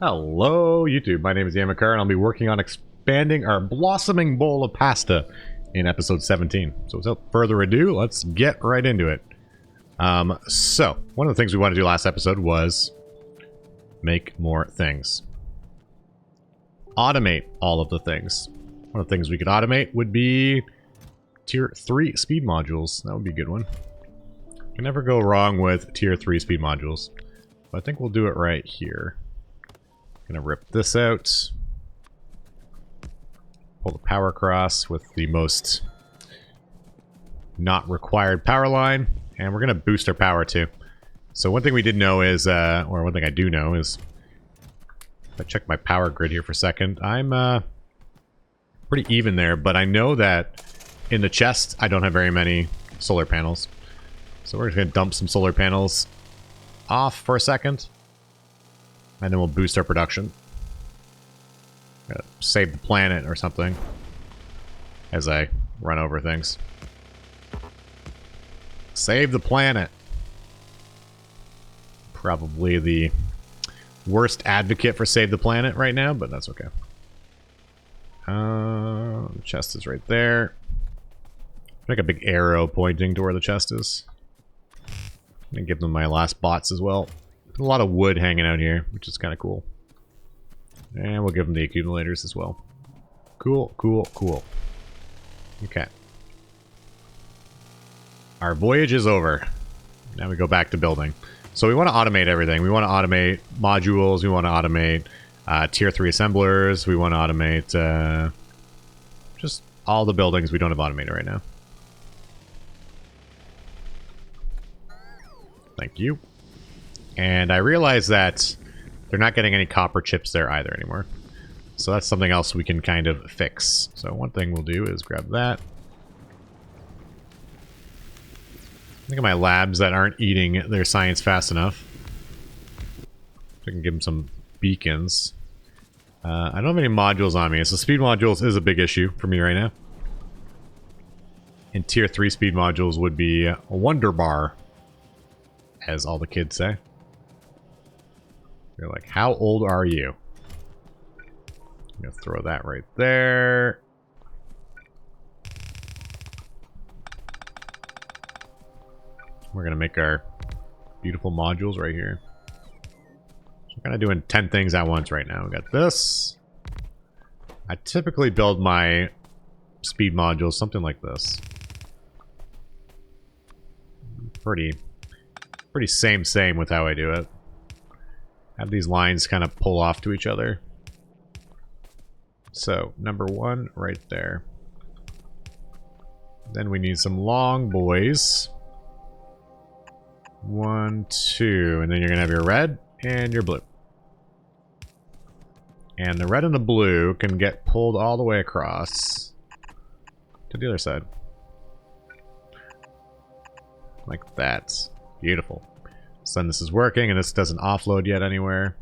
Hello, YouTube. My name is Yama, and I'll be working on expanding our blossoming bowl of pasta in episode 17. So without further ado, let's get right into it. So one of the things we wanted to do last episode was make more things. Automate all of the things. One of the things we could automate would be tier 3 speed modules. That would be a good one. You can never go wrong with tier 3 speed modules. But I think we'll do it right here. Gonna rip this out. Pull the power across with the most not required power line. And we're gonna boost our power too. So one thing we did know is, or one thing I do know is, if I check my power grid here for a second, I'm pretty even there, but I know that in the chest I don't have very many solar panels. So we're just gonna dump some solar panels off for a second. And then we'll boost our production. Gotta save the planet or something. As I run over things. Save the planet. Probably the worst advocate for save the planet right now, but that's okay. The chest is right there. Make a big arrow pointing to where the chest is. And give them my last bots as well. A lot of wood hanging out here, which is kind of cool. And we'll give them the accumulators as well. Cool, cool, cool. Okay. Our voyage is over. Now we go back to building. So we want to automate everything. We want to automate modules. We want to automate tier 3 assemblers. We want to automate just all the buildings we don't have automated right now. Thank you. And I realize that they're not getting any copper chips there either anymore. So that's something else we can kind of fix. So one thing we'll do is grab that. Look at my labs that aren't eating their science fast enough. I can give them some beacons. I don't have any modules on me, so speed modules is a big issue for me right now. And tier 3 speed modules would be a wonder bar, as all the kids say. They're like, how old are you? I'm gonna throw that right there. We're gonna make our beautiful modules right here. So we're kind of doing 10 things at once right now. We got this. I typically build my speed modules something like this. Pretty same with how I do it. Have these lines kind of pull off to each other. So, number 1 right there. Then we need some long boys. 1, 2, and then you're gonna have your red and your blue. And the red and the blue can get pulled all the way across to the other side. Like that. Beautiful. So then this is working, and this doesn't offload yet anywhere.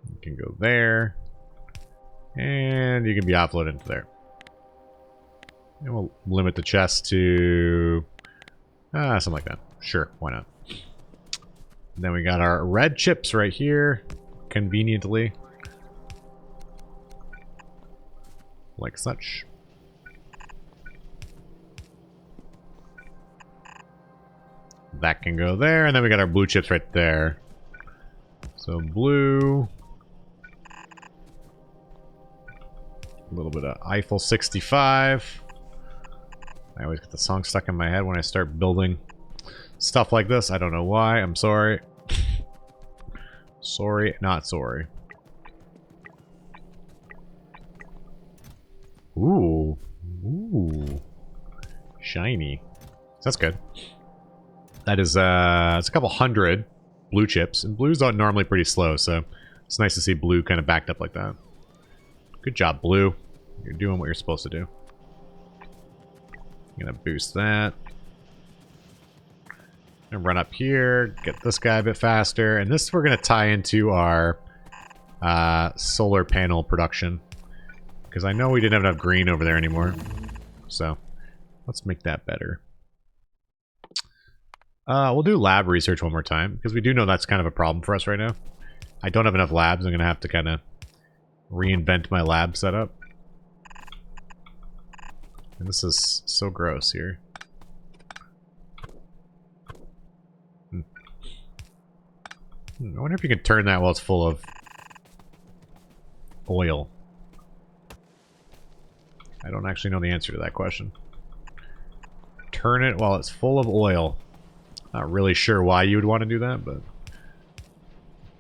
You can go there. And you can be offloaded into there. And we'll limit the chest to... something like that. Sure, why not? And then we got our red chips right here. Conveniently. Like such. That can go there, and then we got our blue chips right there. So blue. A little bit of Eiffel 65. I always get the song stuck in my head when I start building stuff like this. I don't know why. I'm sorry. Sorry, not sorry. Ooh. Ooh. Shiny. That's good. That is, it's a couple hundred blue chips. And blues are normally pretty slow, so it's nice to see blue kind of backed up like that. Good job, blue. You're doing what you're supposed to do. I'm gonna boost that. And run up here, get this guy a bit faster. And this we're gonna tie into our solar panel production. Because I know we didn't have enough green over there anymore. So, let's make that better. We'll do lab research one more time, because we do know that's kind of a problem for us right now. I don't have enough labs. I'm going to have to kind of reinvent my lab setup. And this is so gross here. I wonder if you can turn that while it's full of oil. I don't actually know the answer to that question. Turn it while it's full of oil. Not really sure why you would want to do that, but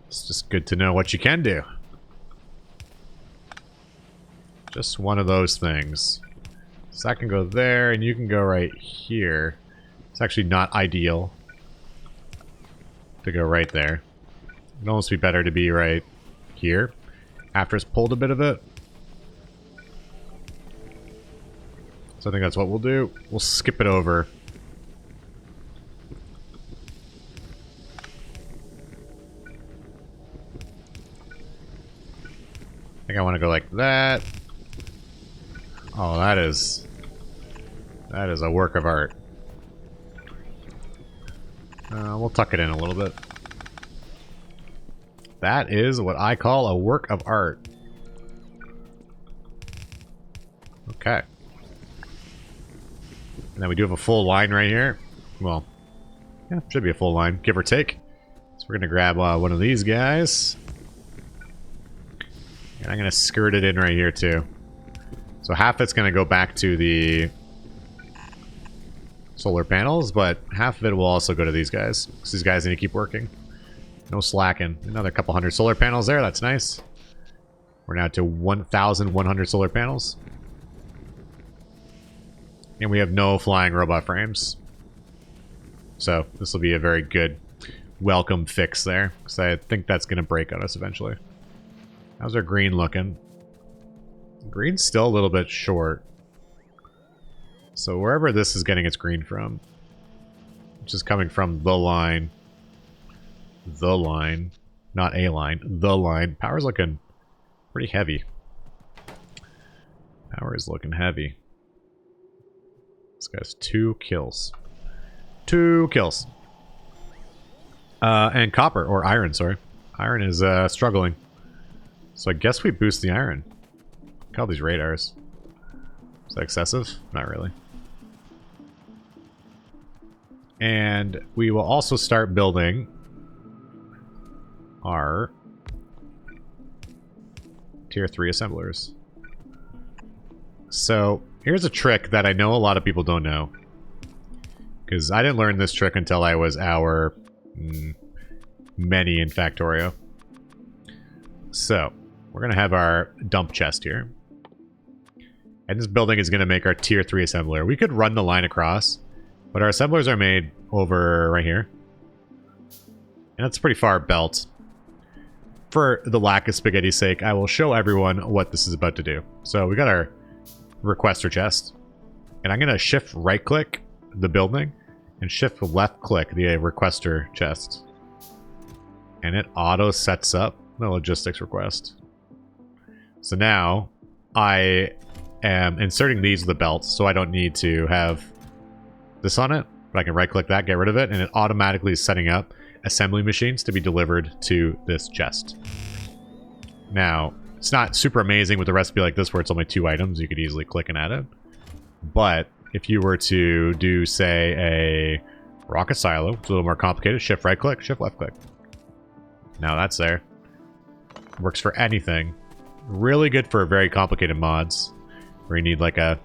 it's just good to know what you can do. Just one of those things. So that can go there, and you can go right here. It's actually not ideal to go right there. It'd almost be better to be right here after it's pulled a bit of it. So I think that's what we'll do. We'll skip it over. I think I want to go like that. Oh, that is a work of art. We'll tuck it in a little bit. That is what I call a work of art. Okay. And then we do have a full line right here. Well, yeah, should be a full line, give or take. So we're going to grab one of these guys. And I'm going to skirt it in right here too. So half it's going to go back to the solar panels, but half of it will also go to these guys. Because these guys need to keep working. No slacking. Another couple hundred solar panels there. That's nice. We're now to 1,100 solar panels. And we have no flying robot frames. So this will be a very good welcome fix there. Because I think that's going to break on us eventually. How's our green looking? Green's still a little bit short. So wherever this is getting its green from, which is coming from the line, not a line, the line. Power's looking pretty heavy. Power is looking heavy. This guy's 2 kills. 2 kills. And copper, or iron, sorry. Iron is struggling. So I guess we boost the iron. Look at all these radars. Is that excessive? Not really. And we will also start building our tier 3 assemblers. So here's a trick that I know a lot of people don't know. Because I didn't learn this trick until I was hour many in Factorio. So we're going to have our dump chest here. And this building is going to make our tier 3 assembler. We could run the line across, but our assemblers are made over right here. And that's a pretty far belt. For the lack of spaghetti's sake, I will show everyone what this is about to do. So we got our requester chest. And I'm going to shift right click the building and shift left click the requester chest. And it auto sets up the logistics request. So now I am inserting these with the belt, so I don't need to have this on it. But I can right click that, get rid of it, and it automatically is setting up assembly machines to be delivered to this chest. Now, it's not super amazing with a recipe like this where it's only 2 items. You could easily click and add it. But if you were to do, say, a rocket silo, it's a little more complicated. Shift right click, shift left click. Now that's there. Works for anything. Really good for very complicated mods where you need like a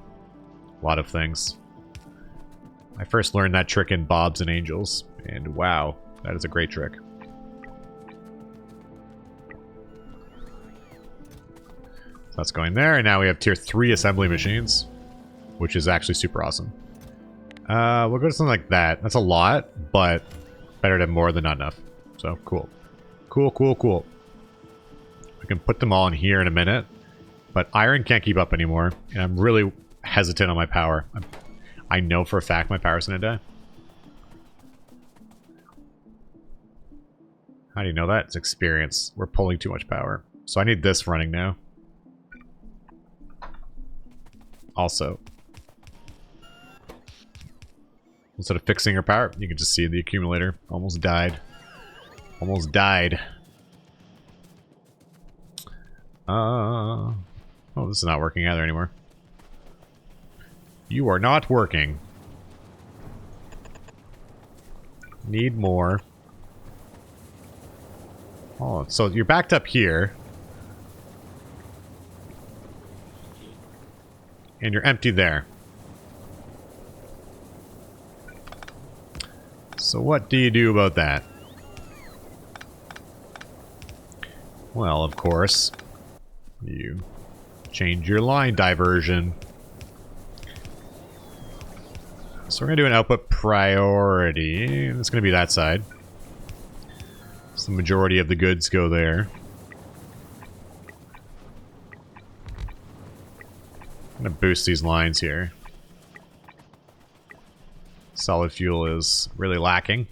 lot of things. I first learned that trick in Bobs and Angels, and wow, that is a great trick. So that's going there, and now we have tier 3 assembly machines, which is actually super awesome. We'll go to something like that. That's a lot, but better than more than not enough. So cool. Cool, cool, cool. We can put them all in here in a minute, but iron can't keep up anymore, and I'm really hesitant on my power. I know for a fact my power's gonna die. How do you know that? It's experience. We're pulling too much power. So I need this running now. Also, instead of fixing your power, you can just see the accumulator almost died. Almost died. Oh, this is not working either anymore. You are not working. Need more. Oh, so you're backed up here. And you're empty there. So what do you do about that? Well, of course, you change your line diversion. So we're going to do an output priority. It's going to be that side. So the majority of the goods go there. I'm going to boost these lines here. Solid fuel is really lacking.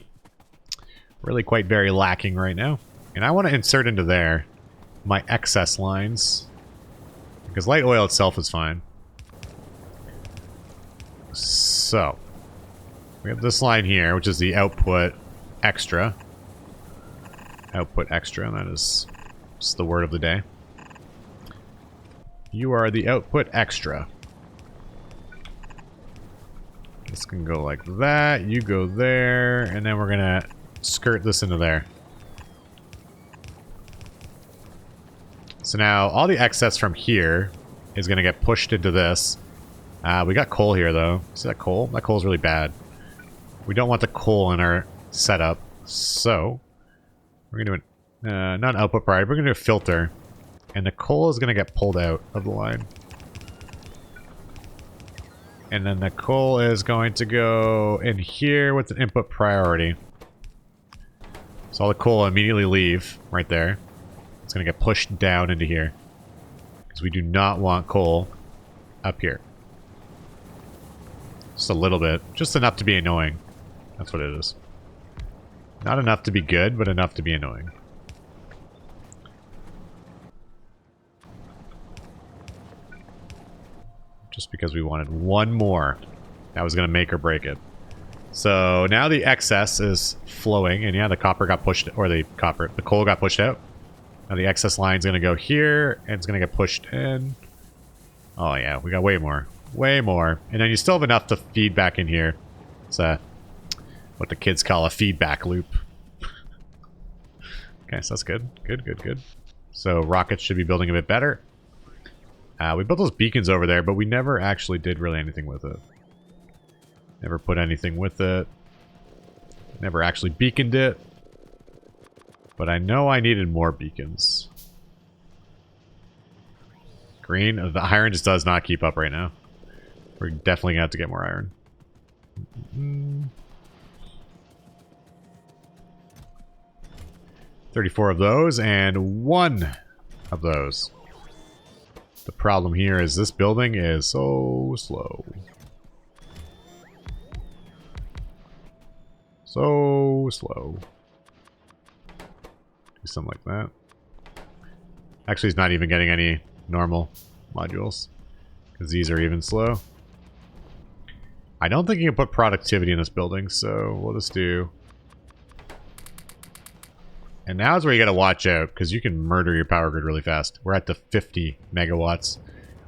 Really quite very lacking right now. And I want to insert into there my excess lines. Because light oil itself is fine. So, we have this line here, which is the output extra. Output extra, that is just the word of the day. You are the output extra. This can go like that, you go there, and then we're gonna skirt this into there. So now, all the excess from here is gonna get pushed into this. We got coal here, though. See that coal? That coal's really bad. We don't want the coal in our setup, so we're gonna do not output priority, we're gonna do a filter, and the coal is gonna get pulled out of the line. And then the coal is going to go in here with the input priority. So all the coal will immediately leave right there. It's gonna get pushed down into here. Because we do not want coal up here. Just a little bit. Just enough to be annoying. That's what it is. Not enough to be good, but enough to be annoying. Just because we wanted one more. That was going to make or break it. So now the excess is flowing, and yeah, the copper got pushed, or the coal got pushed out. Now the excess line's going to go here, and it's going to get pushed in. Oh yeah, we got way more. Way more. And then you still have enough to feed back in here. It's what the kids call a feedback loop. Okay, so that's good. Good, good, good. So rockets should be building a bit better. We built those beacons over there, but we never actually did really anything with it. Never put anything with it. Never actually beaconed it. But I know I needed more beacons. Green. The iron just does not keep up right now. We're definitely going to have to get more iron. 34 of those and 1 of those. The problem here is this building is so slow. So slow. Do something like that. Actually, he's not even getting any normal modules. Because these are even slow. I don't think you can put productivity in this building, so we'll just do... And now is where you gotta watch out, because you can murder your power grid really fast. We're at the 50 megawatts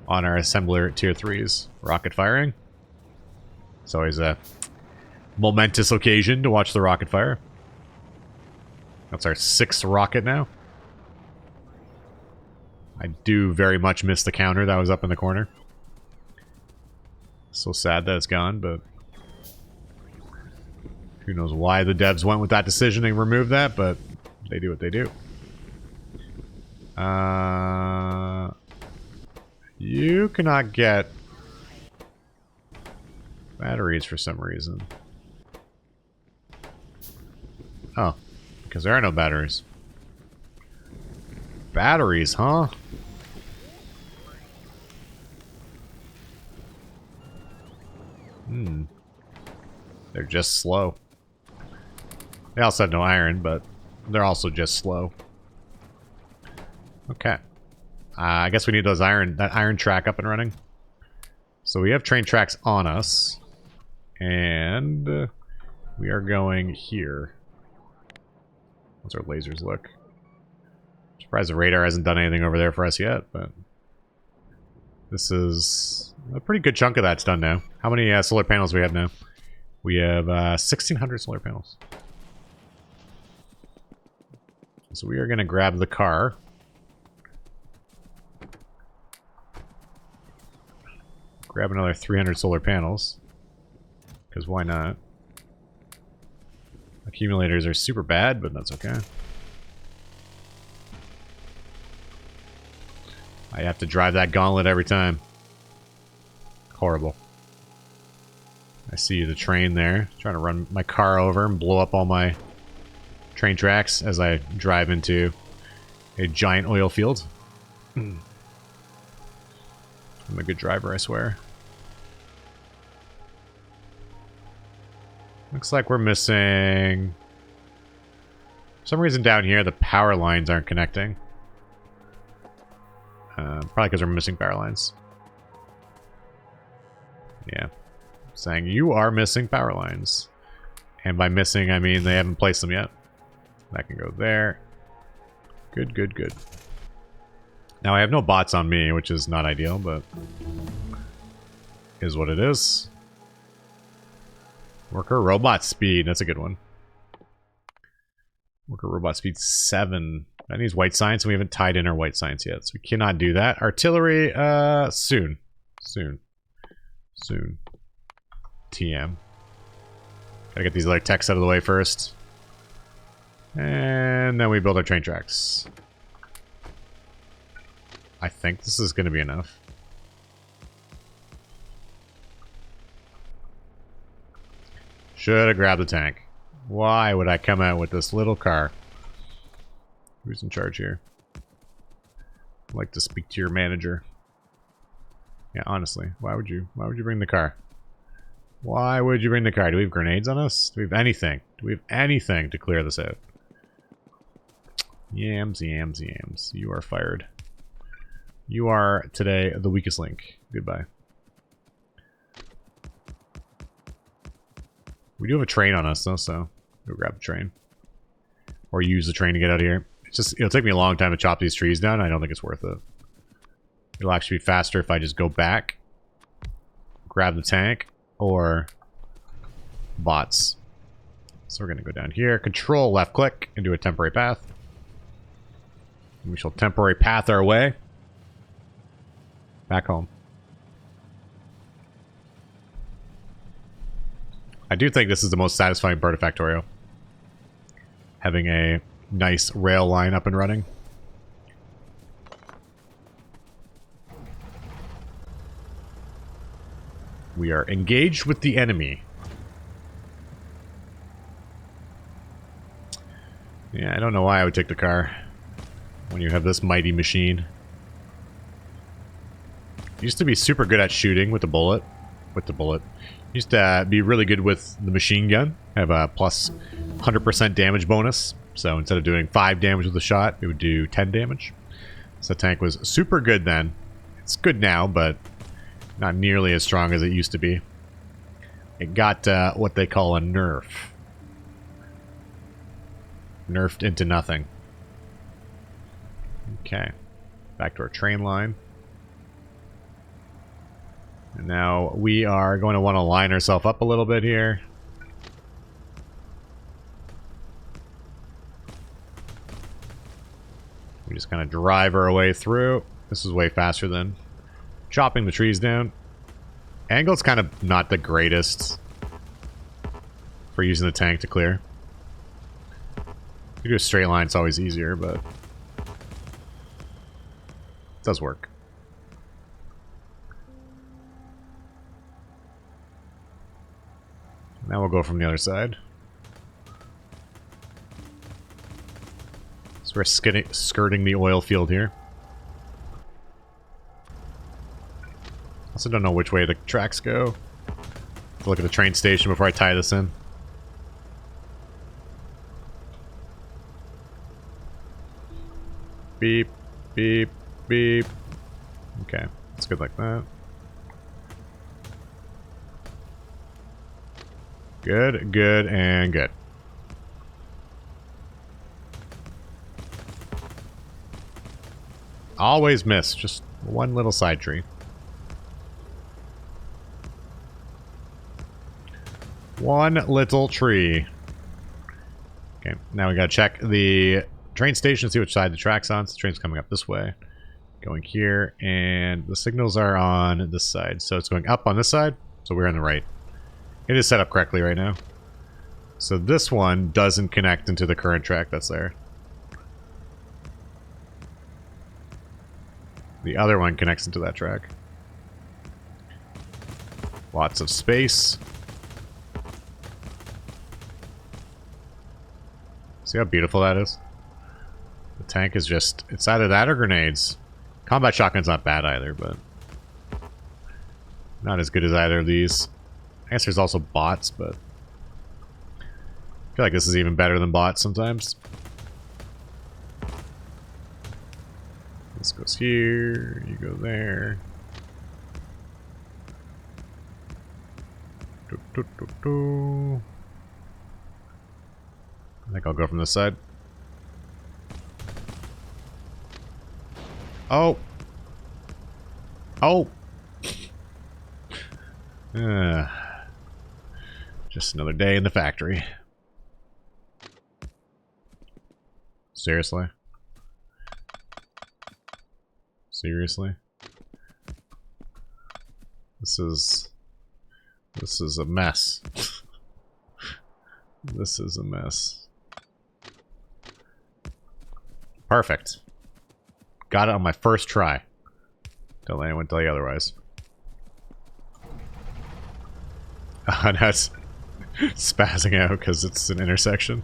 on our assembler tier 3s. Rocket firing. It's always a momentous occasion to watch the rocket fire. That's our 6th rocket now. I do very much miss the counter that was up in the corner. So sad that it's gone, but who knows why the devs went with that decision and removed that, but they do what they do. You cannot get batteries for some reason. Oh, because there are no batteries. Batteries, huh? They're just slow. They also have no iron, but they're also just slow. Okay. I guess we need that iron track up and running. So we have train tracks on us. And we are going here. What's our lasers look? Surprised the radar hasn't done anything over there for us yet, but this is a pretty good chunk of that's done now. How many solar panels do we have now? We have 1,600 solar panels. So we are going to grab the car. Grab another 300 solar panels. Because why not? Accumulators are super bad, but that's okay. I have to drive that gauntlet every time. Horrible. I see the train there. Trying to run my car over and blow up all my train tracks as I drive into a giant oil field. I'm a good driver, I swear. Looks like we're missing... For some reason down here, the power lines aren't connecting. Probably because we're missing power lines. Yeah. Saying you are missing power lines. And by missing, I mean they haven't placed them yet. That can go there. Good, good, good. Now I have no bots on me, which is not ideal, but is what it is. Worker robot speed. That's a good one. Worker robot speed 7. That needs white science, and we haven't tied in our white science yet, so we cannot do that. Artillery, soon. Soon. Soon. TM. Gotta get these other techs out of the way first. And then we build our train tracks. I think this is gonna be enough. Should have grabbed the tank. Why would I come out with this little car? Who's in charge here? I'd like to speak to your manager. Yeah, honestly, why would you bring the car? Why would you bring the car? Do we have grenades on us? Do we have anything? Do we have anything to clear this out? Yams, yams, yams. You are fired. You are today the weakest link. Goodbye. We do have a train on us though, so go grab the train. Or use the train to get out of here. It's just, it'll take me a long time to chop these trees down. I don't think it's worth it. It'll actually be faster if I just go back, grab the tank, or bots. So we're going to go down here, control left click, and do a temporary path. And we shall temporary path our way back home. I do think this is the most satisfying part of Factorio. Having a nice rail line up and running. We are engaged with the enemy. Yeah, I don't know why I would take the car when you have this mighty machine. Used to be super good at shooting with the bullet. Used to be really good with the machine gun. Have a plus 100% damage bonus. So instead of doing 5 damage with a shot, it would do 10 damage. So the tank was super good then. It's good now, but not nearly as strong as it used to be. It got what they call a nerf. Nerfed into nothing. Okay. Back to our train line. And now we are going to want to line ourselves up a little bit here. We just kind of drive our way through. This is way faster than chopping the trees down. Angle's kind of not the greatest for using the tank to clear. If you do a straight line, it's always easier, but it does work. Now we'll go from the other side. So we're skirting the oil field here. Also don't know which way the tracks go. Have to look at the train station before I tie this in. Beep, beep, beep. Okay, it's good like that. Good, good, and good. Always miss. Just one little side tree. One little tree. Okay, now we gotta check the train station, see which side the track's on. So the train's coming up this way. Going here, and the signals are on this side. So it's going up on this side, so we're on the right. It is set up correctly right now. So this one doesn't connect into the current track that's there. The other one connects into that track. Lots of space. See how beautiful that is? The tank is just... It's either that or grenades. Combat shotgun's not bad either, but... Not as good as either of these. I guess there's also bots, but... I feel like this is even better than bots sometimes. This goes here, you go there. Do, do, do, do. I think I'll go from this side. Oh! Oh! Just another day in the factory. Seriously? Seriously? This is a mess. This is a mess. Perfect. Got it on my first try. Don't let anyone tell you otherwise. Oh, now it's spazzing out because it's an intersection.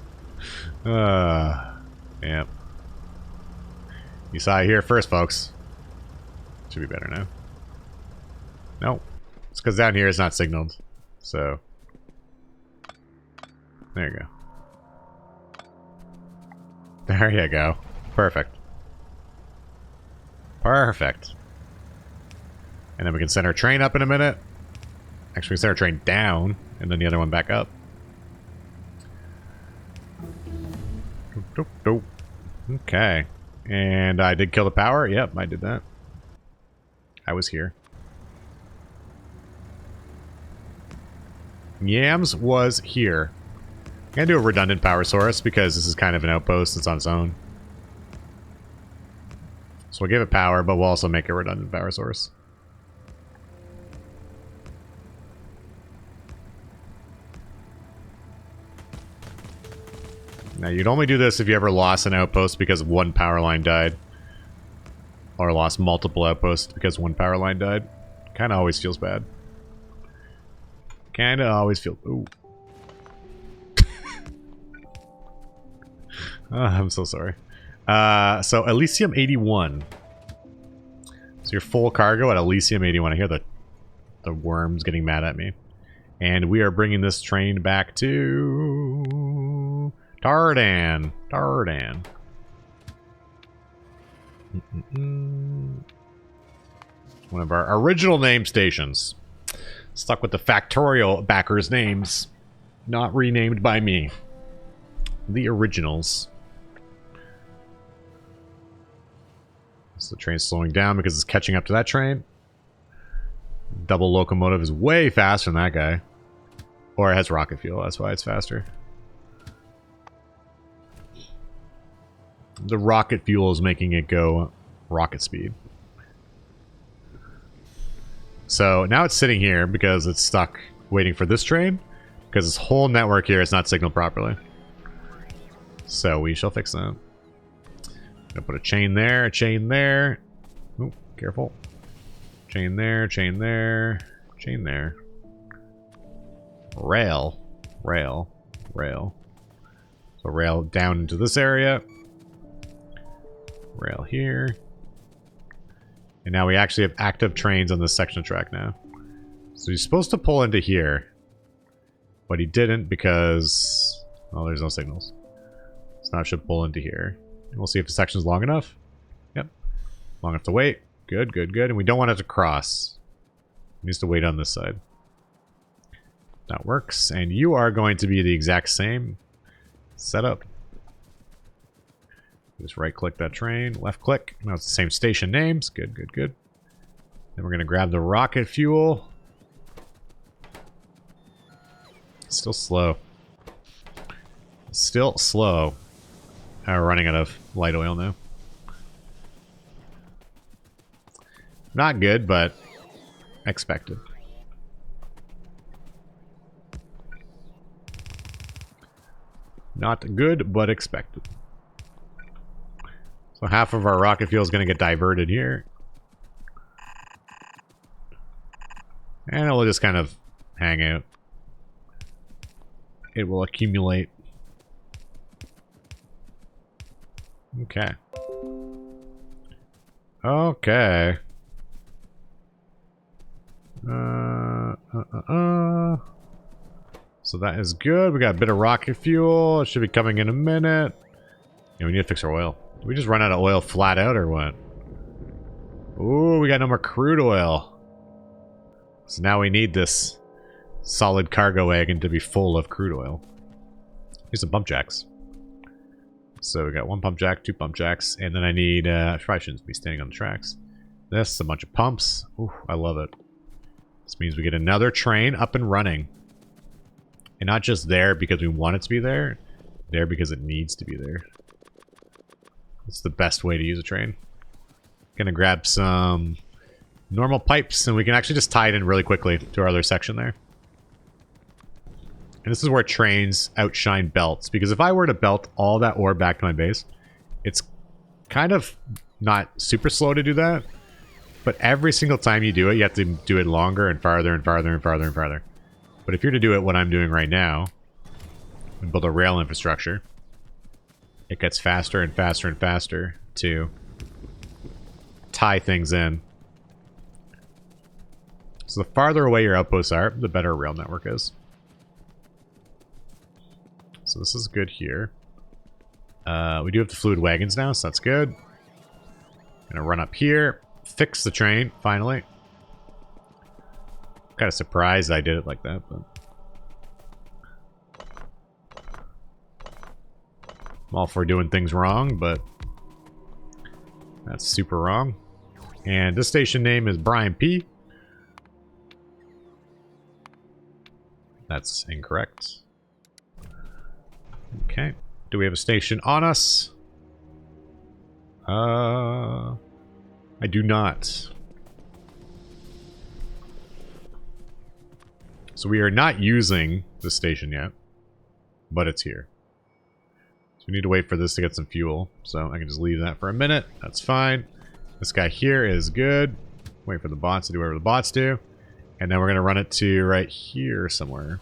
Yep. You saw it here first, folks. Should be better now. No. It's because down here it's not signaled. So. There you go. There you go. Perfect. Perfect. And then we can send our train up in a minute. Actually, we send our train down, and then the other one back up. Doop, doop, doop. Okay. And I did kill the power? Yep, I did that. I was here. Yams was here. I'm gonna do a redundant power source because this is kind of an outpost. It's on its own. So we'll give it power, but we'll also make a redundant power source. Now, you'd only do this if you ever lost an outpost because one power line died. Or lost multiple outposts because one power line died. Kinda always feels bad. Kinda always feels... Ooh. Oh, I'm so sorry. So, Elysium 81. So, your full cargo at Elysium 81. I hear the worms getting mad at me. And we are bringing this train back to... Tardan. Tardan. One of our original name stations. Stuck with the Factorio backers' names. Not renamed by me. The originals. So the train's slowing down because it's catching up to that train. Double locomotive is way faster than that guy. Or it has rocket fuel, that's why it's faster. The rocket fuel is making it go rocket speed. So now it's sitting here because it's stuck waiting for this train. Because this whole network here is not signaled properly. So we shall fix that. Gonna put a chain there, a chain there. Ooh, careful. Chain there, chain there, chain there. Rail, rail, rail. So rail down into this area. Rail here. And now we actually have active trains on this section of track now. So he's supposed to pull into here. But he didn't because... well, there's no signals. So now it should pull into here. And we'll see if the section's long enough. Yep. Long enough to wait. Good, good, good. And we don't want it to cross. It needs to wait on this side. That works. And you are going to be the exact same setup. Just right click that train, left click. Now it's the same station names. Good, good, good. Then we're going to grab the rocket fuel. Still slow. Still slow. We're running out of light oil now. Not good, but expected. Not good, but expected. So half of our rocket fuel is going to get diverted here. And it will just kind of hang out. It will accumulate. Okay. Okay. So that is good. We got a bit of rocket fuel. It should be coming in a minute. Yeah, we need to fix our oil. Did we just run out of oil flat out or what? Ooh, we got no more crude oil. So now we need this solid cargo wagon to be full of crude oil. Here's some pump jacks. So we got one pump jack, two pump jacks, and then I need, I probably shouldn't be standing on the tracks. This, a bunch of pumps. Ooh, I love it. This means we get another train up and running. And not just there because we want it to be there because it needs to be there. It's the best way to use a train. Gonna grab some normal pipes, and we can actually just tie it in really quickly to our other section there. And this is where trains outshine belts, because if I were to belt all that ore back to my base, it's kind of not super slow to do that. But every single time you do it, you have to do it longer and farther and farther and farther and farther. But if you're to do it what I'm doing right now, and build a rail infrastructure, it gets faster and faster and faster to tie things in. So the farther away your outposts are, the better a rail network is. So this is good here. We do have the fluid wagons now, so that's good. Gonna run up here, fix the train, finally. Kind of surprised I did it like that, but I'm all for doing things wrong, but that's super wrong. And this station name is Brian P. That's incorrect. Okay. Do we have a station on us? I do not. So we are not using the station yet, but it's here. So we need to wait for this to get some fuel. So I can just leave that for a minute. That's fine. This guy here is good. Wait for the bots to do whatever the bots do. And then we're going to run it to right here somewhere.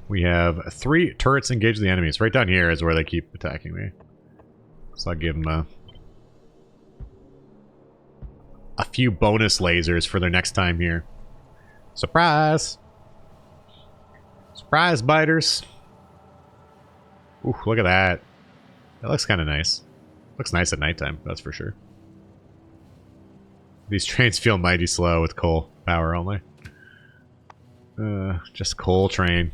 We have 3 turrets engaged the enemies. Right down here is where they keep attacking me. So I'll give them a few bonus lasers for their next time here. Surprise! Surprise, biters! Ooh, look at that. That looks kind of nice. Looks nice at nighttime, that's for sure. These trains feel mighty slow with coal power only. Just coal train.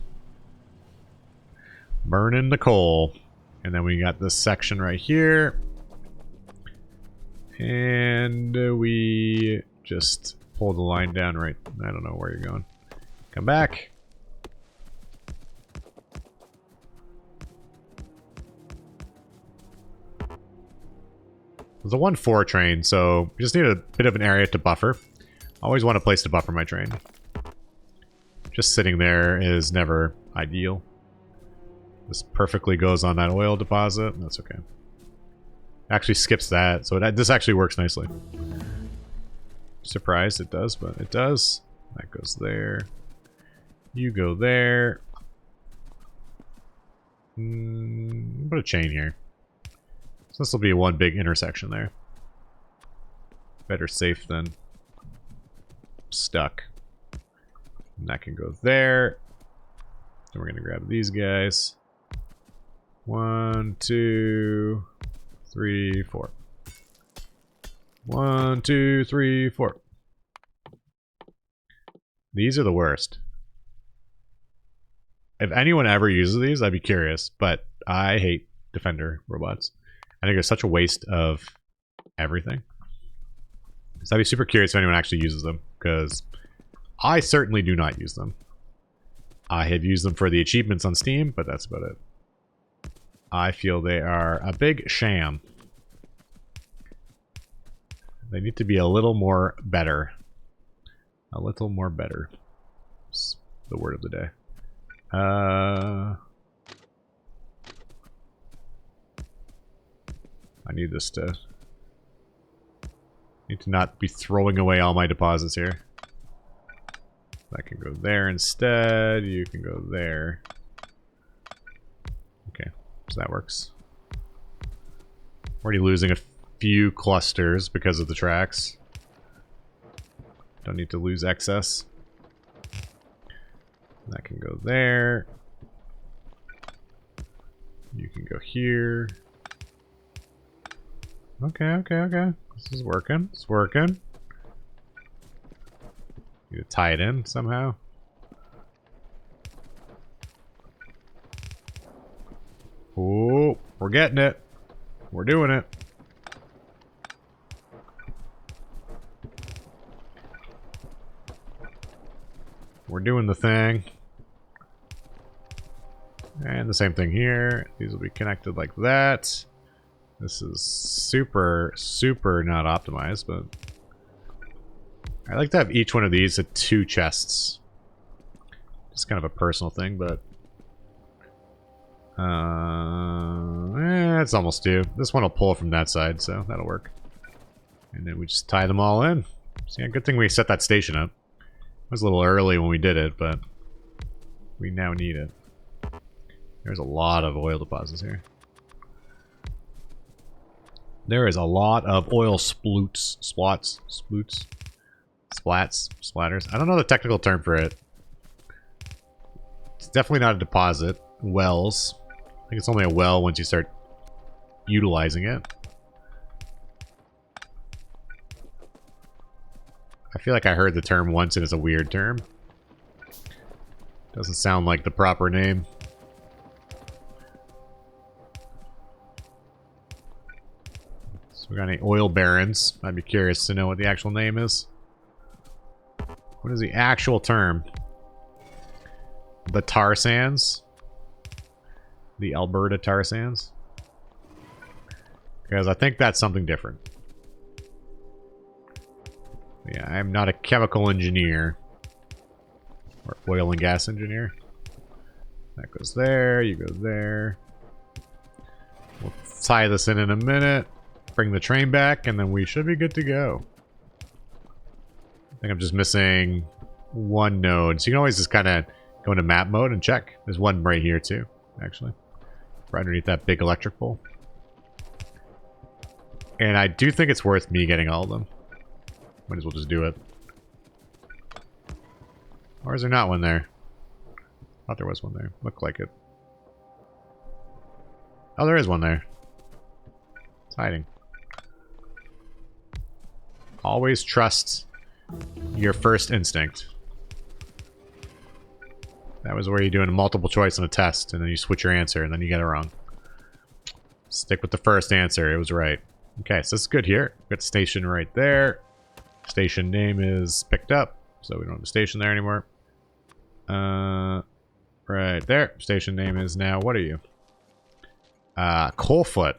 Burning the coal. And then we got this section right here. And we just pull the line down right... I don't know where you're going. Come back. There's a 1-4 train, so we just need a bit of an area to buffer. I always want a place to buffer my train. Just sitting there is never ideal. This perfectly goes on that oil deposit. That's okay. Actually skips that, so this actually works nicely. Surprised it does, but it does. That goes there. You go there. Put a chain here. So this will be one big intersection there. Better safe than stuck. And that can go there. Then we're going to grab these guys. 1, 2, 3, 4. 1, 2, 3, 4. These are the worst. If anyone ever uses these, I'd be curious, but I hate defender robots. I think it's such a waste of everything. So I'd be super curious if anyone actually uses them, because I certainly do not use them. I have used them for the achievements on Steam, but that's about it. I feel they are a big sham. They need to be a little more better. A little more better. That's the word of the day. I need this to... Need to not be throwing away all my deposits here. That can go there instead. You can go there. Okay, so that works. Already losing a few clusters because of the tracks. Don't need to lose excess. That can go there. You can go here. Okay, okay, okay. This is working. It's working. Need to tie it in somehow. Oh, we're getting it. We're doing it. We're doing the thing. And the same thing here. These will be connected like that. This is super, super not optimized, but I like to have each one of these at 2 chests. It's kind of a personal thing, but it's almost due. This one will pull from that side, so that'll work. And then we just tie them all in. So yeah, good thing we set that station up. It was a little early when we did it, but we now need it. There's a lot of oil deposits here. There is a lot of oil sploots, splats, splatters. I don't know the technical term for it. It's definitely not a deposit. Wells. I think it's only a well once you start utilizing it. I feel like I heard the term once and it's a weird term. Doesn't sound like the proper name. So we got any oil barons? I'd be curious to know what the actual name is. What is the actual term? The tar sands? The Alberta tar sands? Because I think that's something different. Yeah, I'm not a chemical engineer. Or oil and gas engineer. That goes there, you go there. We'll tie this in a minute. Bring the train back, and then we should be good to go. I think I'm just missing one node. So you can always just kind of go into map mode and check. There's one right here too, actually. Right underneath that big electric pole. And I do think it's worth me getting all of them. Might as well just do it. Or is there not one there? Thought there was one there. Looked like it. Oh, there is one there. It's hiding. Always trust your first instinct. That was where you're doing a multiple choice on a test, and then you switch your answer, and then you get it wrong. Stick with the first answer. It was right. Okay, so this is good here. We've got the station right there. Station name is picked up, so we don't have a station there anymore. Right there. Station name is now, what are you? Coalfoot.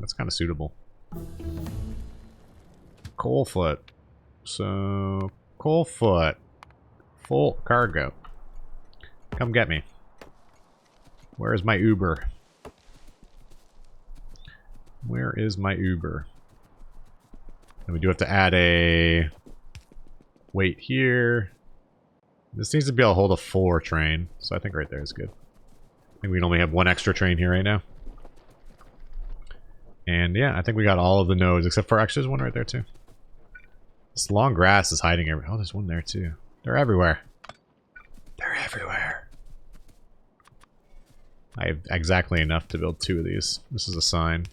That's kind of suitable. Coalfoot. So, Coalfoot. Full cargo. Come get me. Where is my Uber? Where is my Uber? And we do have to add a weight here. This needs to be able to hold a 4 train, so I think right there is good. I think we can only have 1 extra train here right now. And yeah, I think we got all of the nodes, except for actually there's one right there too. This long grass is hiding everywhere. Oh, there's one there too. They're everywhere. They're everywhere. I have exactly enough to build 2 of these. This is a sign.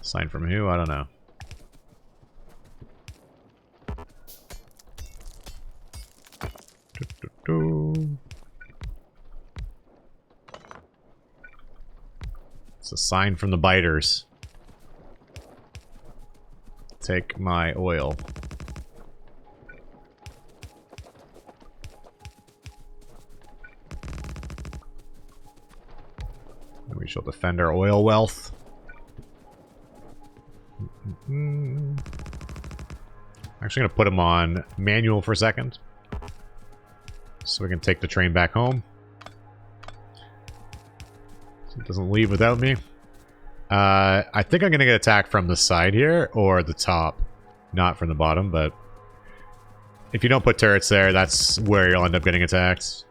Sign from who? I don't know. It's a sign from the biters. Take my oil. And we shall defend our oil wealth. I'm actually going to put him on manual for a second. So we can take the train back home. So it doesn't leave without me. I think I'm going to get attacked from the side here, or the top. Not from the bottom, but... if you don't put turrets there, that's where you'll end up getting attacked.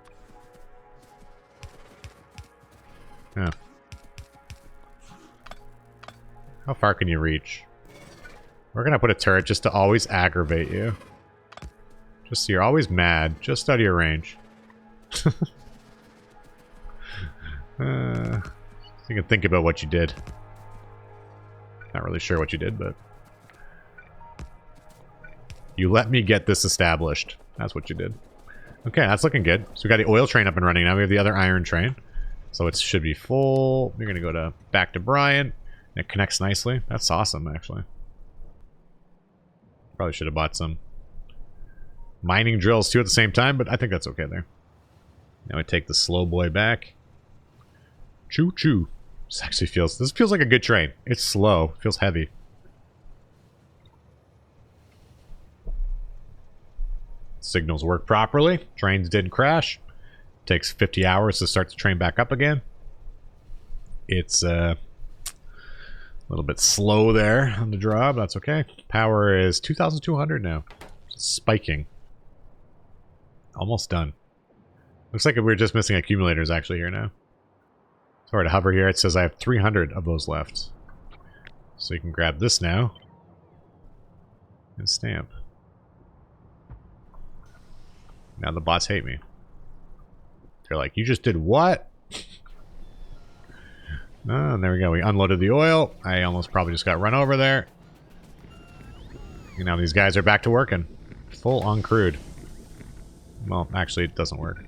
Yeah. How far can you reach? We're going to put a turret just to always aggravate you. Just so you're always mad, just out of your range. So you can think about what you did. Not really sure what you did, but... you let me get this established. That's what you did. Okay, that's looking good. So we got the oil train up and running now. We have the other iron train. So it should be full. We're going to go to back to Brian. It connects nicely. That's awesome, actually. Probably should have bought some mining drills too at the same time, but I think that's okay there. Now we take the slow boy back. Choo choo. This feels like a good train. It's slow. It feels heavy. Signals work properly. Trains didn't crash. Takes 50 hours to start the train back up again. It's a little bit slow there on the draw, but that's okay. Power is 2,200 now. Spiking. Almost done. Looks like we're just missing accumulators actually here now. Sorry to hover here. It says I have 300 of those left. So you can grab this now. And stamp. Now the bots hate me. They're like, you just did what? Oh, and there we go. We unloaded the oil. I almost probably just got run over there. And now these guys are back to working. Full on crude. Well, actually, it doesn't work.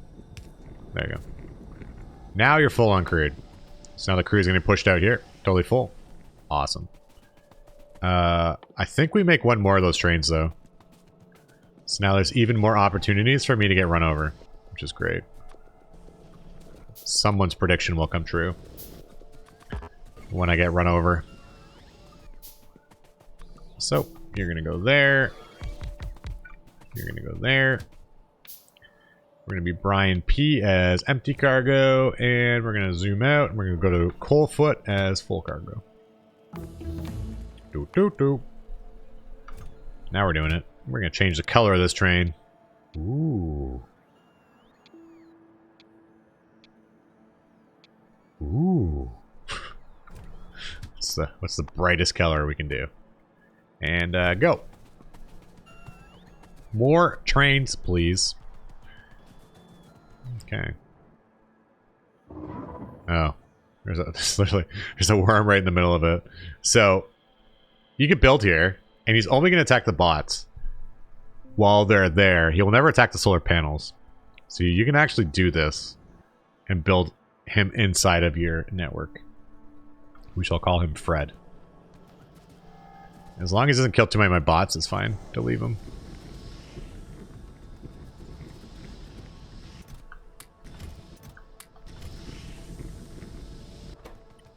There you go. Now you're full on crude. So now the crude's getting pushed out here. Totally full. Awesome. I think we make one more of those trains, though. So now there's even more opportunities for me to get run over, which is great. Someone's prediction will come true when I get run over. So, you're going to go there. You're going to go there. We're going to be Brian P as empty cargo, and we're going to zoom out, and we're going to go to Coalfoot as full cargo. Doo-doo-doo. Now we're doing it. We're going to change the color of this train. Ooh. Ooh. What's the brightest color we can do? And go. More trains, please. Okay. Oh. There's a worm right in the middle of it. So, you can build here, and he's only going to attack the bots. While they're there, he will never attack the solar panels. So you can actually do this and build him inside of your network. We shall call him Fred. As long as he doesn't kill too many of my bots, it's fine to leave him.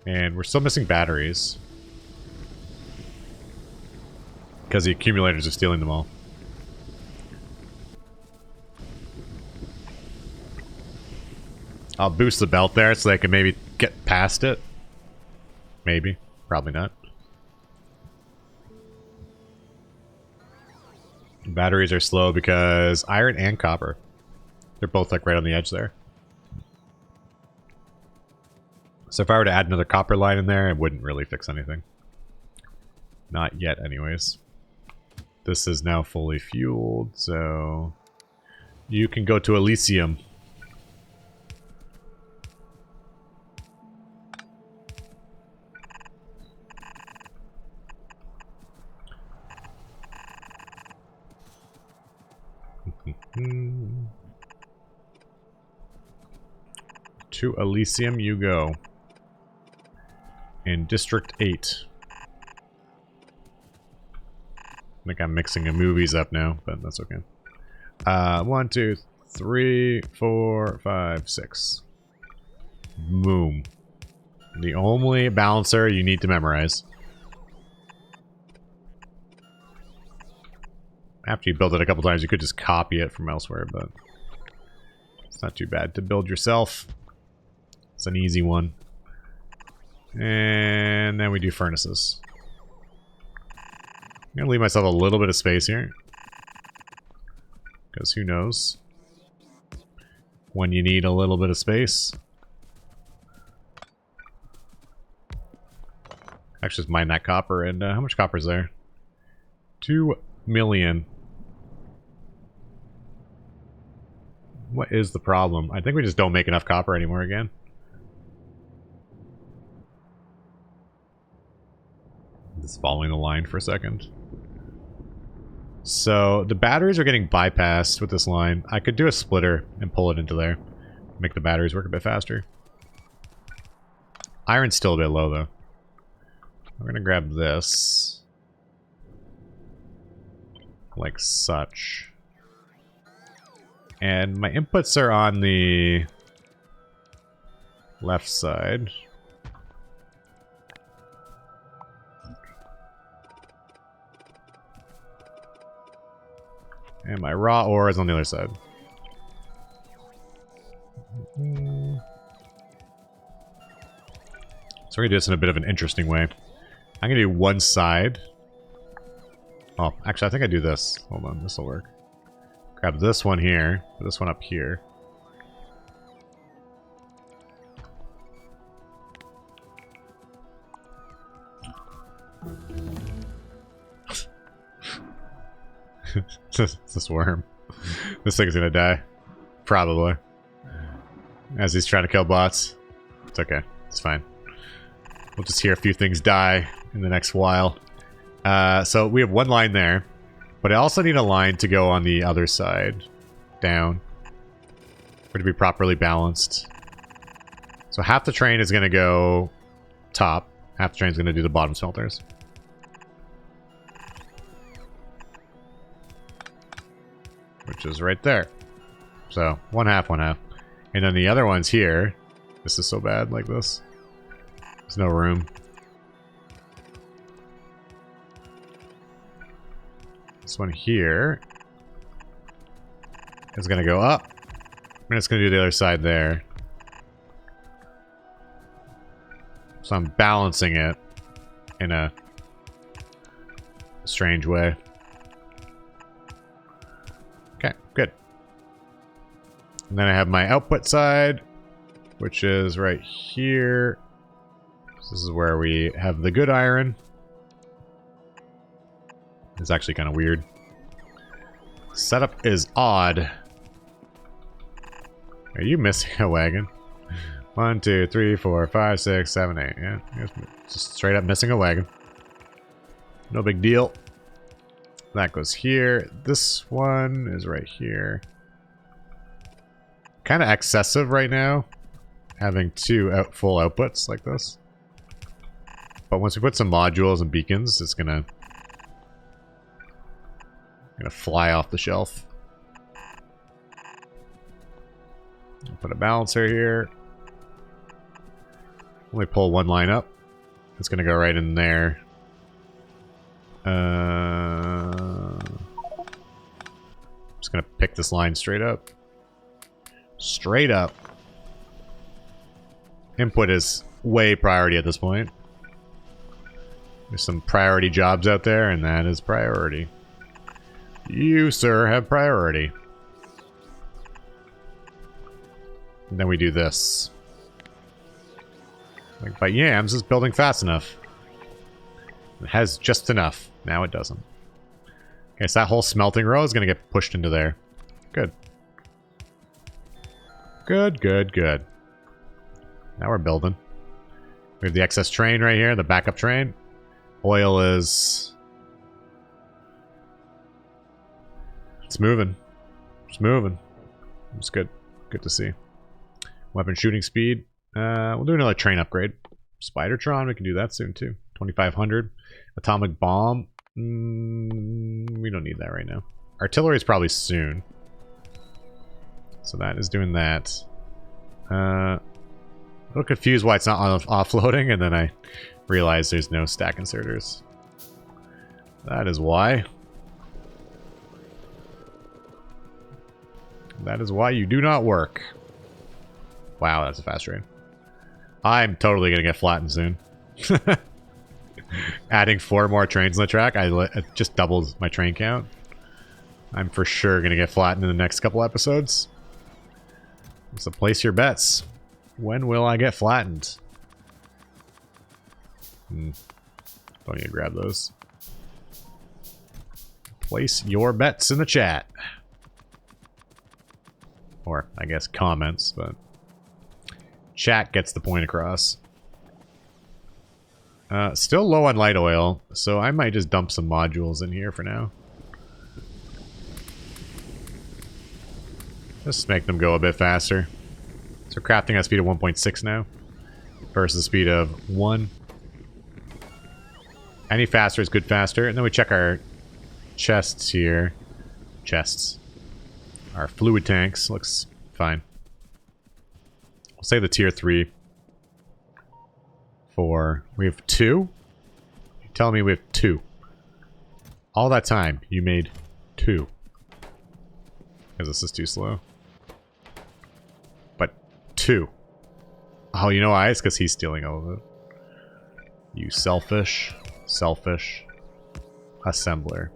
And we're still missing batteries. Because the accumulators are stealing them all. I'll boost the belt there so they can maybe get past it. Maybe. Probably not. Batteries are slow because iron and copper. They're both like right on the edge there. So if I were to add another copper line in there, it wouldn't really fix anything. Not yet anyways. This is now fully fueled, so... you can go to Elysium. To Elysium you go. in District 8. I think I'm mixing the movies up now, but that's okay. 1, 2, 3, 4, 5, 6. Boom. The only balancer you need to memorize. After you build it a couple times, you could just copy it from elsewhere, but it's not too bad to build yourself. It's an easy one. And then we do furnaces. I'm going to leave myself a little bit of space here. Because who knows when you need a little bit of space. Actually, just mine that copper. And how much copper is there? 2 million. What is the problem? I think we just don't make enough copper anymore again. Just following the line for a second. So the batteries are getting bypassed with this line. I could do a splitter and pull it into there. Make the batteries work a bit faster. Iron's still a bit low though. We're gonna grab this. Like such. And my inputs are on the left side. And my raw ore is on the other side. So we're gonna do this in a bit of an interesting way. I'm gonna do one side. Oh, actually I think I do this. Hold on, this will work. Grab this one here, put this one up here. This worm. This thing's gonna die. Probably. As he's trying to kill bots. It's okay. It's fine. We'll just hear a few things die in the next while. So we have one line there. But I also need a line to go on the other side. Down. For it to be properly balanced. So half the train is gonna go top. Half the train is gonna do the bottom smelters. Which is right there. So, one half, one half. And then the other one's here. This is so bad like this. There's no room. This one here is going to go up. And it's going to do the other side there. So I'm balancing it in a strange way. Okay, good. And then I have my output side, which is right here. So this is where we have the good iron. It's actually kind of weird. Setup is odd. Are you missing a wagon? 1, 2, 3, 4, 5, 6, 7, 8. Yeah, just straight up missing a wagon. No big deal. That goes here. This one is right here. Kind of excessive right now, having two full outputs like this. But once we put some modules and beacons, it's gonna fly off the shelf. I'll put a balancer here. Only pull one line up. It's gonna go right in there. Just gonna pick this line straight up. Straight up. Input is way priority at this point. There's some priority jobs out there, and that is priority. You, sir, have priority. And then we do this. Like, but Yams is building fast enough. It has just enough. Now it doesn't. Okay, so that whole smelting row is going to get pushed into there. Good. Good, good, good. Now we're building. We have the excess train right here, the backup train. Oil is... It's moving. It's moving. It's good. Good to see. Weapon shooting speed. We'll do another train upgrade. Spidertron, we can do that soon too. 2500. Atomic bomb. We don't need that right now. Artillery is probably soon. So that is doing that. A little confused why it's not on offloading, and then I realized there's no stack inserters. That is why. That is why you do not work. Wow, that's a fast train. I'm totally going to get flattened soon. Adding 4 more trains on the track, it just doubles my train count. I'm for sure going to get flattened in the next couple episodes. So place your bets. When will I get flattened? Don't need to grab those. Place your bets in the chat. Or, I guess, comments, but... Chat gets the point across. Still low on light oil, so I might just dump some modules in here for now. Just make them go a bit faster. So crafting has speed of 1.6 now, versus the speed of 1. Any faster is good faster. And then we check our chests here. Chests. Our fluid tanks. Looks fine. We'll say the tier 3. We have 2? You're telling me we have 2. All that time, you made 2. Because this is too slow. But 2. Oh, you know why? It's because he's stealing all of it. You selfish assembler.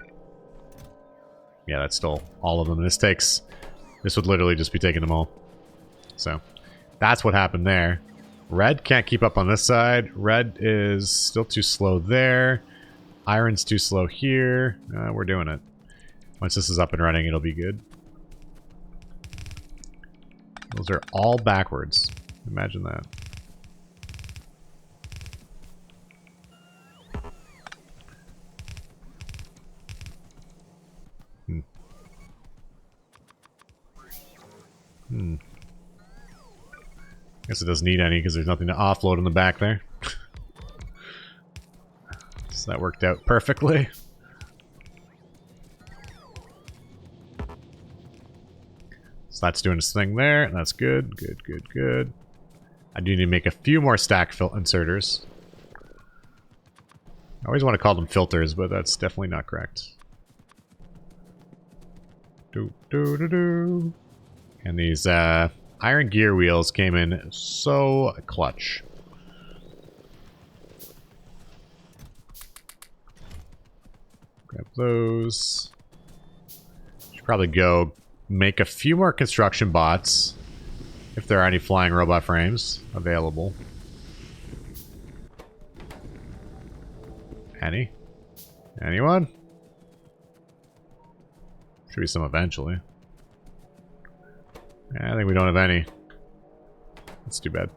Yeah, that's still all of them. This would literally just be taking them all. So, that's what happened there. Red can't keep up on this side. Red is still too slow there. Iron's too slow here. We're doing it. Once this is up and running, it'll be good. Those are all backwards. Imagine that. Guess it doesn't need any because there's nothing to offload in the back there. So that worked out perfectly. So that's doing its thing there, and that's good. Good. I do need to make a few more stack inserters. I always want to call them filters, but that's definitely not correct. And these iron gear wheels came in so clutch. Grab those. Should probably go make a few more construction bots if there are any flying robot frames available. Anyone? Should be some eventually. I think we don't have any. That's too bad.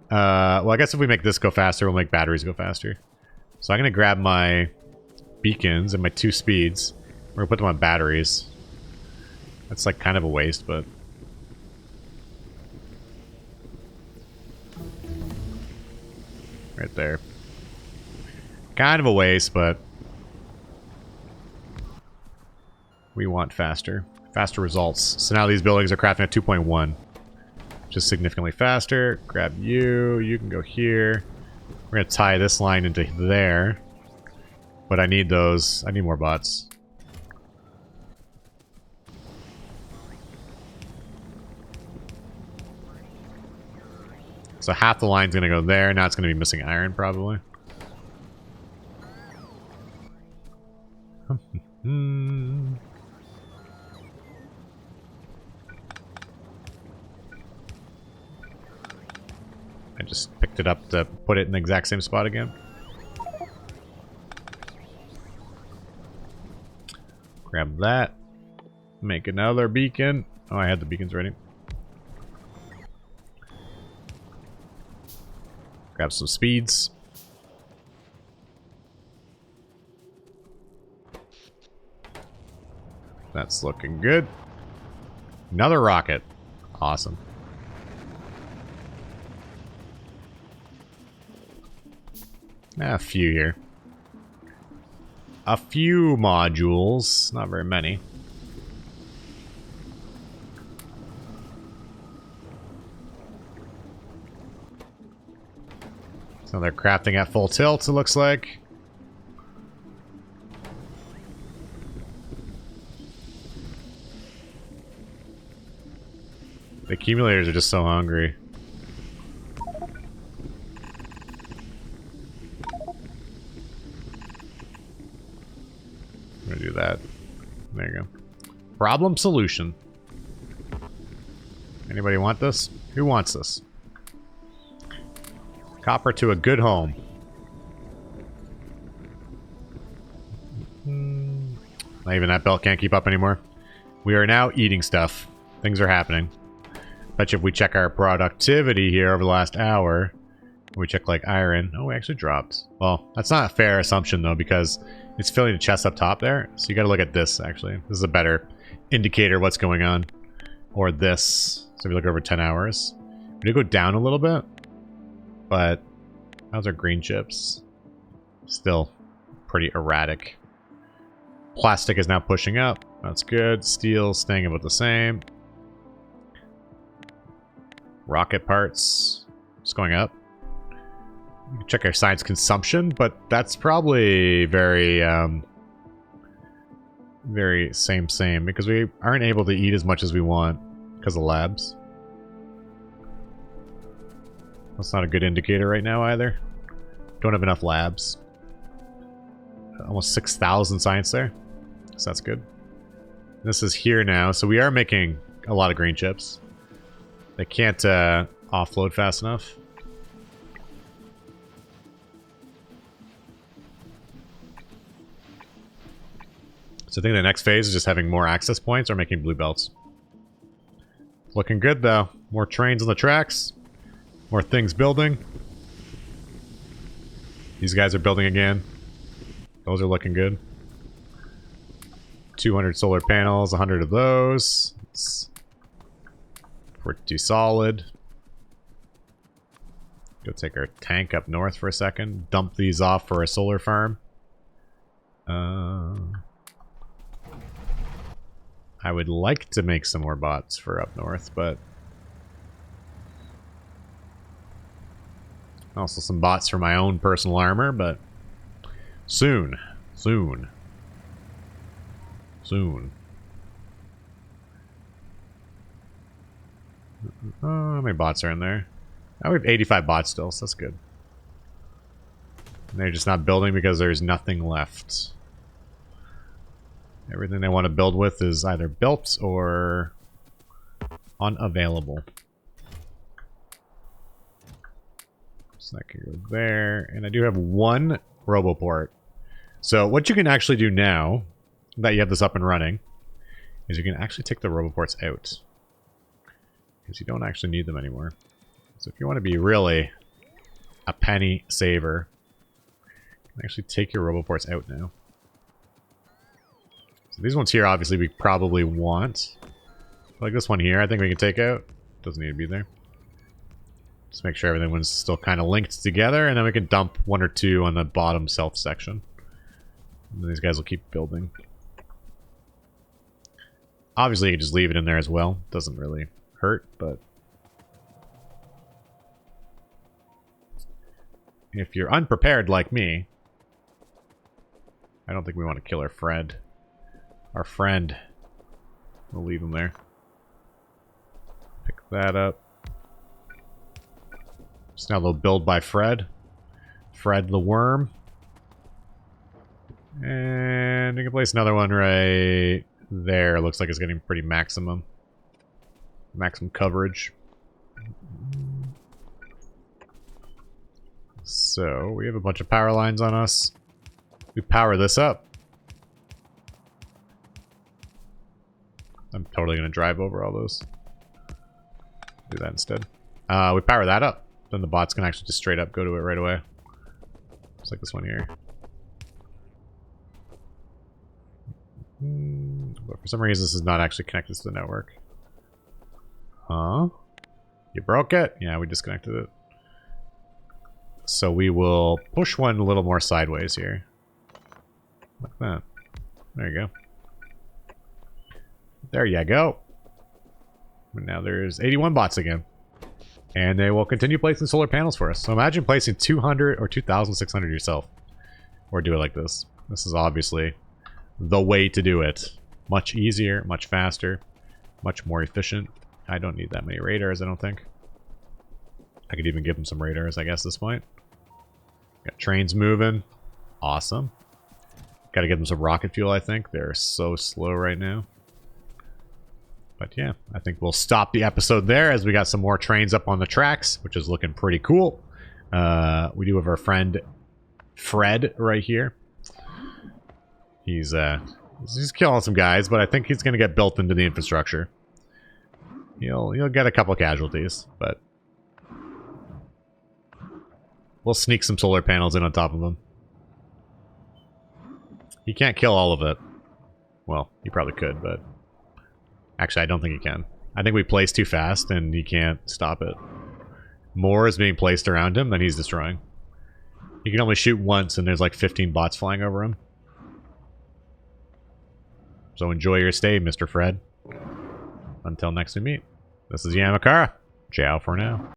Well, I guess if we make this go faster, we'll make batteries go faster. So I'm going to grab my beacons and my 2 speeds. We're going to put them on batteries. That's like kind of a waste, but... Right there. Kind of a waste, but... We want faster. Faster results. So now these buildings are crafting at 2.1. Just significantly faster. Grab you. You can go here. We're going to tie this line into there. But I need those. I need more bots. So half the line's going to go there. Now it's going to be missing iron, probably. I just picked it up to put it in the exact same spot again. Grab that. Make another beacon. Oh, I had the beacons ready. Grab some speeds. That's looking good. Another rocket. Awesome. A few here. A few modules. Not very many. So they're crafting at full tilt, it looks like. The accumulators are just so hungry. I'm gonna do that. There you go. Problem solution. Anybody want this? Who wants this? Copper to a good home. Not even that belt can't keep up anymore. We are now eating stuff. Things are happening. Bet you if we check our productivity here over the last hour, we check like iron. Oh, we actually dropped. Well, that's not a fair assumption though, because it's filling the chest up top there. So you got to look at this actually. This is a better indicator of what's going on. Or this. So if we look over 10 hours, we did go down a little bit, but how's our green chips? Still pretty erratic. Plastic is now pushing up. That's good. Steel staying about the same. Rocket parts just going up. We can check our science consumption, but that's probably very very same because we aren't able to eat as much as we want because of labs. That's not a good indicator right now either. Don't have enough labs. Almost 6,000 science there, so that's good. This is here now, so we are making a lot of green chips. They can't offload fast enough. So I think the next phase is just having more access points or making blue belts. Looking good though. More trains on the tracks. More things building. These guys are building again. Those are looking good. 200 solar panels, 100 of those. It's pretty solid. Go take our tank up north for a second. Dump these off for a solar farm. I would like to make some more bots for up north, but also some bots for my own personal armor, but soon. Soon. Soon. How many bots are in there? Oh, we have 85 bots still, so that's good. And they're just not building because there's nothing left. Everything they want to build with is either built or unavailable. So that can go there. And I do have one RoboPort. So what you can actually do now that you have this up and running is you can actually take the RoboPorts out. Because you don't actually need them anymore. So if you want to be really a penny saver, you can actually take your RoboPorts out now. So these ones here, obviously, we probably want. Like this one here, I think we can take out. Doesn't need to be there. Just make sure everyone's still kind of linked together, and then we can dump one or two on the bottom self section. And then these guys will keep building. Obviously, you can just leave it in there as well. Doesn't really hurt, but if you're unprepared like me, I don't think we want to kill our friend. Our friend. We'll leave him there. Pick that up. Just now they'll build by Fred. Fred the worm. And we can place another one right there. Looks like it's getting pretty maximum. Maximum coverage. So, we have a bunch of power lines on us. We power this up. I'm totally going to drive over all those. Do that instead. We power that up. Then the bots can actually just straight up go to it right away. Just like this one here. But for some reason this is not actually connected to the network. Huh? You broke it? Yeah, we disconnected it. So we will push one a little more sideways here. Like that. There you go. There you go. And now there's 81 bots again. And they will continue placing solar panels for us. So imagine placing 200 or 2,600 yourself. Or do it like this. This is obviously the way to do it. Much easier, much faster, much more efficient. I don't need that many radars, I don't think. I could even give them some radars, I guess, at this point. Got trains moving. Awesome. Gotta give them some rocket fuel, I think. They're so slow right now. But yeah, I think we'll stop the episode there as we got some more trains up on the tracks, which is looking pretty cool. We do have our friend Fred right here. He's killing some guys, but I think he's going to get built into the infrastructure. He'll get a couple casualties, but we'll sneak some solar panels in on top of him. He can't kill all of it. Well, he probably could, but actually, I don't think he can. I think we place too fast, and he can't stop it. More is being placed around him than he's destroying. He can only shoot once, and there's like 15 bots flying over him. So enjoy your stay, Mr. Fred. Until next we meet. This is Yama. Ciao for now.